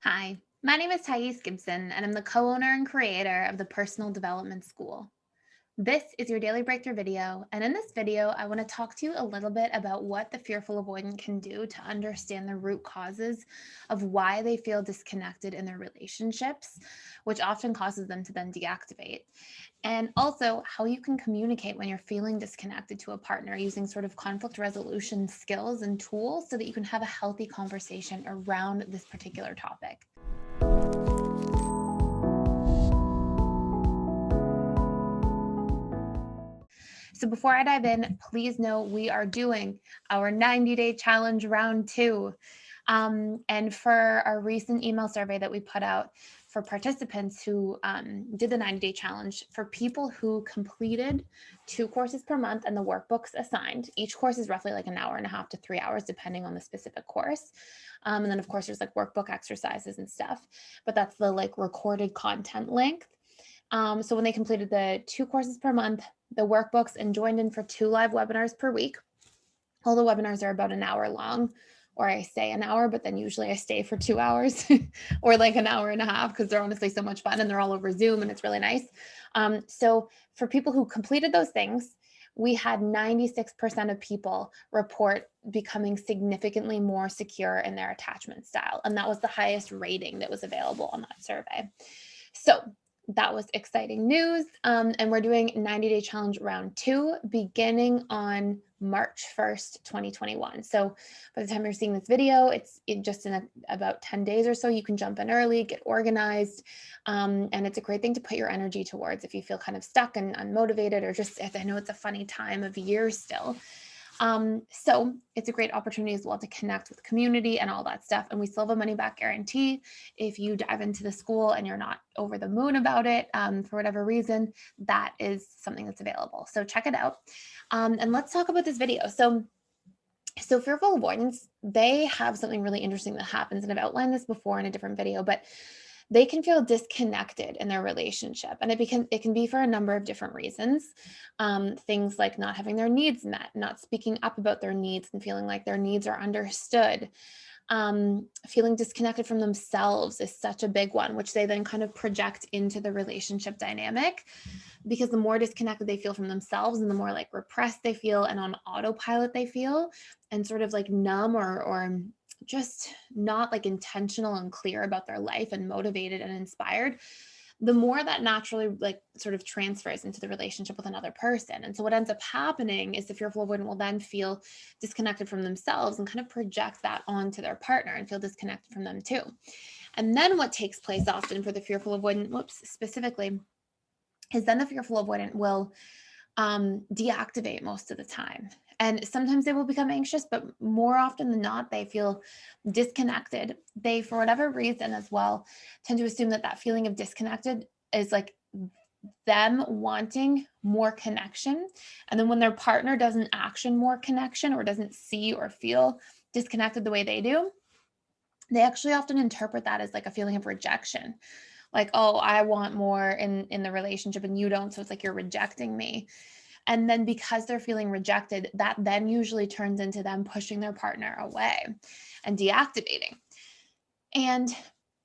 Hi, my name is Gibson, and I'm the co owner and creator of the Personal Development School. This is your daily breakthrough video, and in this video, I want to talk to you a little bit about what the fearful avoidant can do to understand the root causes of why they feel disconnected in their relationships, which often causes them to then deactivate. And also, how you can communicate when you're feeling disconnected to a partner using sort of conflict resolution skills and tools so that you can have a healthy conversation around this particular topic. So before I dive in, please know we are doing our 90-day challenge round two. And for our recent email survey that we put out for participants who did the 90-day challenge, for people who completed 2 courses per month and the workbooks assigned, each course is roughly like an hour and a half to 3 hours, depending on the specific course. And then, of course, there's like workbook exercises and stuff, but that's the like recorded content length. So when they completed the 2 courses per month, the workbooks, and joined in for 2 live webinars per week, all the webinars are about an hour long, or I say an hour, but then usually I stay for 2 hours or like an hour and a half because they're honestly so much fun and they're all over Zoom and it's really nice. So for people who completed those things, we had 96% of people report becoming significantly more secure in their attachment style. And that was the highest rating that was available on that survey. So that was exciting news. And we're doing 90-day challenge round two beginning on March 1st, 2021. So by the time you're seeing this video, just in about 10 days or so. You can jump in early, get organized. And it's a great thing to put your energy towards if you feel kind of stuck and unmotivated, or just, I know it's a funny time of year still. So it's a great opportunity as well to connect with community and all that stuff. And we still have a money back guarantee. If you dive into the school and you're not over the moon about it, for whatever reason, that is something that's available. So check it out. And let's talk about this video. So fearful avoidance, they have something really interesting that happens. And I've outlined this before in a different video, but they can feel disconnected in their relationship, and it can be for a number of different reasons. Things like not having their needs met, not speaking up about their needs and feeling like their needs are understood. Feeling disconnected from themselves is such a big one, which they then kind of project into the relationship dynamic, because the more disconnected they feel from themselves and the more like repressed they feel and on autopilot they feel, and sort of like numb or just not like intentional and clear about their life and motivated and inspired, the more that naturally like sort of transfers into the relationship with another person. And so what ends up happening is the fearful avoidant will then feel disconnected from themselves and kind of project that onto their partner and feel disconnected from them too. And then what takes place often for the fearful avoidant, specifically, is then the fearful avoidant will deactivate most of the time. And sometimes they will become anxious, but more often than not, they feel disconnected. They, for whatever reason as well, tend to assume that that feeling of disconnected is like them wanting more connection. And then when their partner doesn't action more connection or doesn't see or feel disconnected the way they do, they actually often interpret that as like a feeling of rejection. Like, oh, I want more in the relationship and you don't, so it's like you're rejecting me. And then because they're feeling rejected, that then usually turns into them pushing their partner away and deactivating. And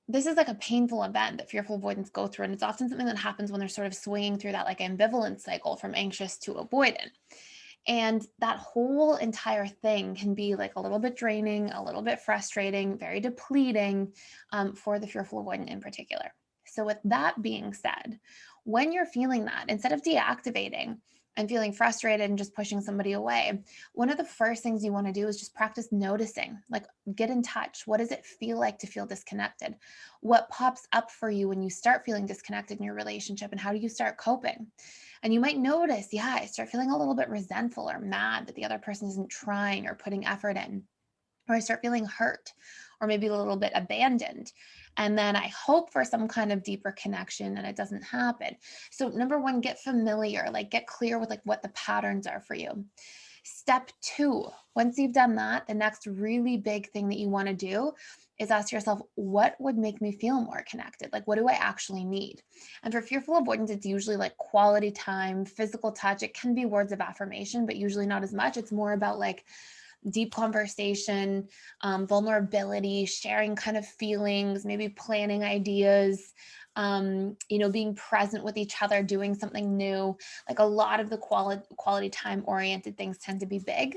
this is like a painful event that fearful avoidants go through. And it's often something that happens when they're sort of swinging through that like ambivalent cycle from anxious to avoidant. And that whole entire thing can be like a little bit draining, a little bit frustrating, very depleting, for the fearful avoidant in particular. So, with that being said, when you're feeling that, instead of deactivating and feeling frustrated and just pushing somebody away, one of the first things you want to do is just practice noticing, like get in touch. What does it feel like to feel disconnected? What pops up for you when you start feeling disconnected in your relationship, and how do you start coping? And you might notice, yeah, I start feeling a little bit resentful or mad that the other person isn't trying or putting effort in, or I start feeling hurt or maybe a little bit abandoned. And then I hope for some kind of deeper connection and it doesn't happen. So number one, get familiar, like get clear with like what the patterns are for you. Step two, once you've done that, the next really big thing that you want to do is ask yourself, what would make me feel more connected? Like, what do I actually need? And for fearful avoidance, it's usually like quality time, physical touch. It can be words of affirmation, but usually not as much. It's more about like deep conversation, vulnerability, sharing kind of feelings, maybe planning ideas, being present with each other, doing something new. Like a lot of the quality time oriented things tend to be big.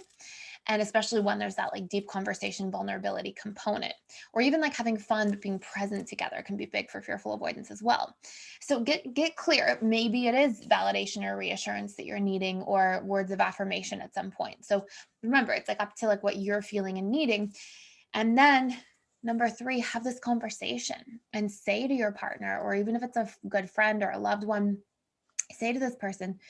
And especially when there's that like deep conversation vulnerability component, or even like having fun but being present together can be big for fearful avoidance as well. So get clear. Maybe it is validation or reassurance that you're needing, or words of affirmation at some point. So remember, it's like up to like what you're feeling and needing. And then number three, have this conversation and say to your partner, or even if it's a good friend or a loved one, say to this person,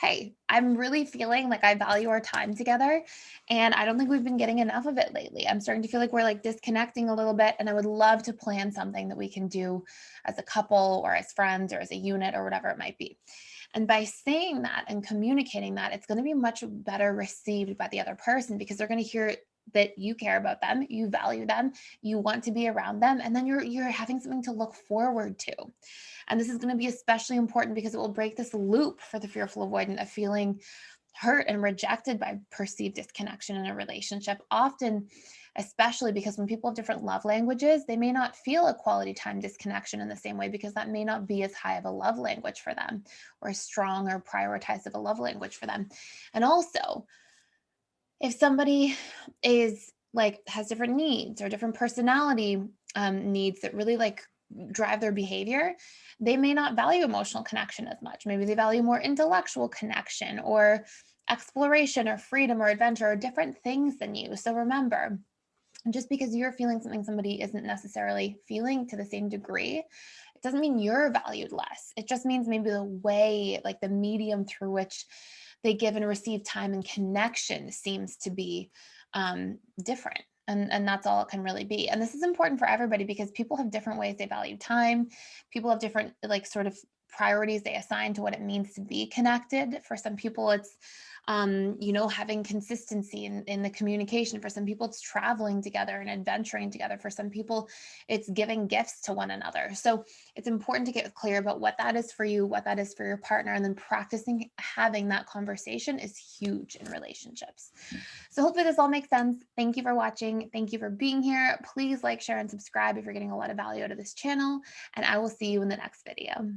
hey, I'm really feeling like I value our time together. And I don't think we've been getting enough of it lately. I'm starting to feel like we're like disconnecting a little bit. And I would love to plan something that we can do as a couple or as friends or as a unit or whatever it might be. And by saying that and communicating that, it's going to be much better received by the other person, because they're going to hear that you care about them, you value them, you want to be around them, and then you're having something to look forward to. And this is going to be especially important because it will break this loop for the fearful avoidant of feeling hurt and rejected by perceived disconnection in a relationship. Often, especially because when people have different love languages, they may not feel a quality time disconnection in the same way, because that may not be as high of a love language for them, or as strong or prioritized of a love language for them. And also, if somebody is like has different needs or different personality needs that really like drive their behavior, they may not value emotional connection as much. Maybe they value more intellectual connection or exploration or freedom or adventure or different things than you. So remember, just because you're feeling something somebody isn't necessarily feeling to the same degree, it doesn't mean you're valued less. It just means maybe the way, like the medium through which they give and receive time and connection seems to be different. And that's all it can really be. And this is important for everybody, because people have different ways they value time. People have different, like, sort of priorities they assign to what it means to be connected. For some people, it's having consistency in the communication. For some people, it's traveling together and adventuring together. For some people, it's giving gifts to one another. So it's important to get clear about what that is for you, what that is for your partner, and then practicing having that conversation is huge in relationships. So hopefully this all makes sense. Thank you for watching. Thank you for being here. Please like, share, and subscribe if you're getting a lot of value out of this channel, and I will see you in the next video.